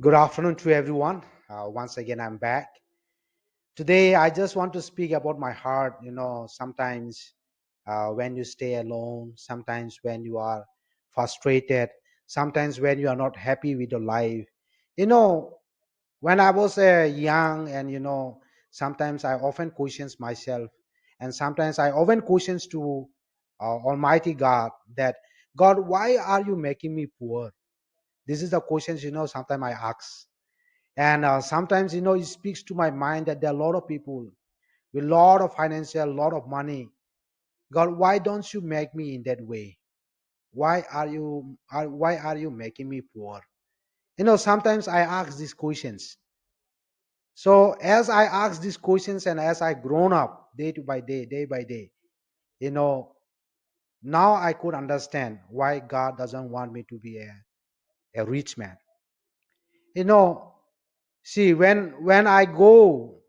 Good afternoon to everyone. Once again, I'm back. Today, I just want to speak about my heart. Sometimes when you stay alone, sometimes when you are frustrated, sometimes when you are not happy with your life. You know, when I was young, and sometimes I often questions myself, and sometimes I often questions to Almighty God that God, why are you making me poor? This is the questions sometimes I ask. And sometimes it speaks to my mind that there are a lot of people with a lot of financial, a lot of money. God, why don't you make me in that way? Why are you making me poor? Sometimes I ask these questions. So as I ask these questions, and as I grown up day by day, you know now I could understand why God doesn't want me to be a rich man. you know See, when I go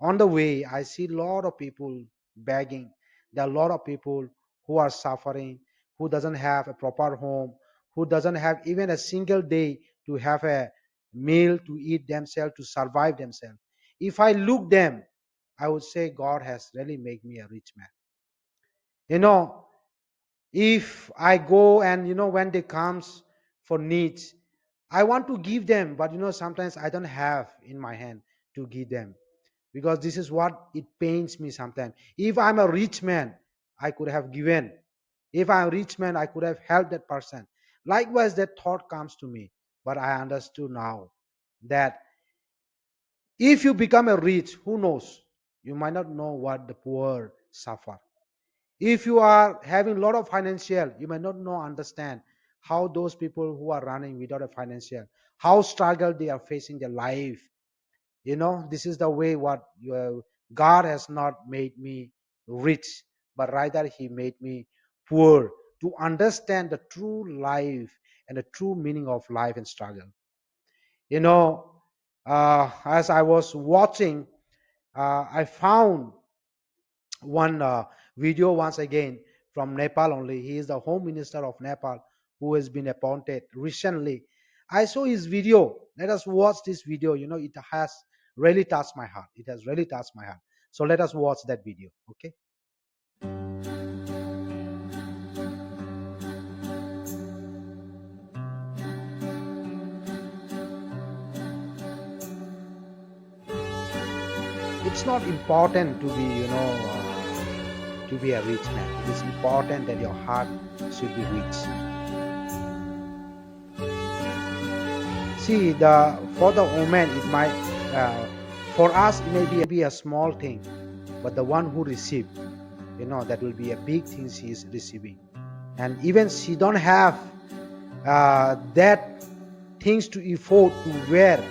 on the way, I see a lot of people begging. There are a lot of people who are suffering, who doesn't have a proper home, who doesn't have even a single day to have a meal to eat themselves, to survive themselves. If I look them, I would say God has really made me a rich man. you know if I go, and when they comes for needs, I want to give them, but sometimes I don't have in my hand to give them, because this is what it pains me sometimes. If I'm a rich man, I could have given. If I'm a rich man, I could have helped that person. Likewise, that thought comes to me. But I understood now that if you become a rich, who knows, you might not know what the poor suffer. If you are having a lot of financial, you might not know, understand how those people who are running without a financial, how struggle they are facing their life. This is the way what God has not made me rich, but rather He made me poor, to understand the true life and the true meaning of life and struggle. you know as I was watching, I found one video once again from Nepal only. He is the home minister of Nepal, who has been appointed recently. I saw his video. Let us watch this video. It has really touched my heart. It has really touched my heart. So let us watch that video. Okay. It's not important to be, to be a rich man. It is important that your heart should be rich. See, the for the woman, it might, uh, for us, it may be a small thing, but the one who receive, that will be a big thing she is receiving. And even she don't have that things to afford to wear,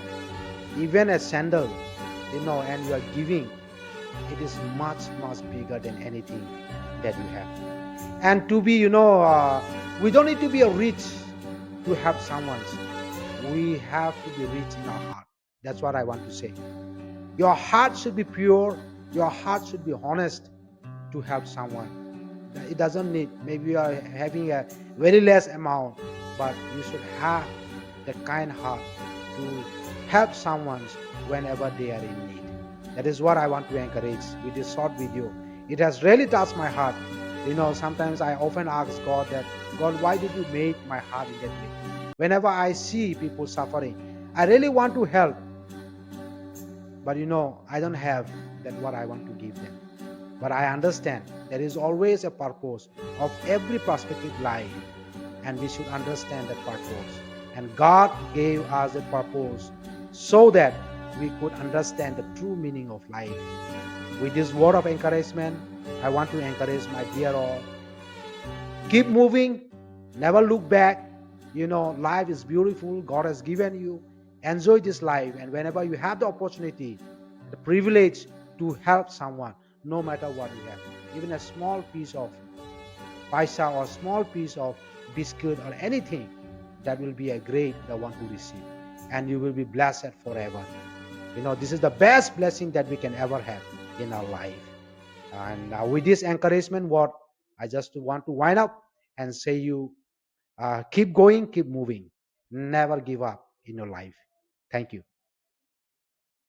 even a sandal, and you are giving, it is much much bigger than anything that you have. And to be, we don't need to be a rich to help someone. We have to be rich in our heart. That's what I want to say. Your heart should be pure. Your heart should be honest to help someone. It doesn't need, maybe you are having a very less amount, but you should have the kind heart to help someone whenever they are in need. That is what I want to encourage with this short video. It has really touched my heart. Sometimes I often ask God that, God, why did you make my heart in that way? Whenever I see people suffering, I really want to help, but I don't have that what I want to give them. But I understand there is always a purpose of every perspective life, and we should understand that purpose. And God gave us that purpose so that we could understand the true meaning of life. With this word of encouragement, I want to encourage my dear all. Keep moving, never look back. Life is beautiful. God has given you. Enjoy this life, and whenever you have the opportunity, the privilege to help someone, no matter what you have, even a small piece of paisa or small piece of biscuit or anything, that will be a great the one who receive, and you will be blessed forever. This is the best blessing that we can ever have in our life. And with this encouragement, what I just want to wind up and say, you keep going, keep moving, never give up in your life. Thank you.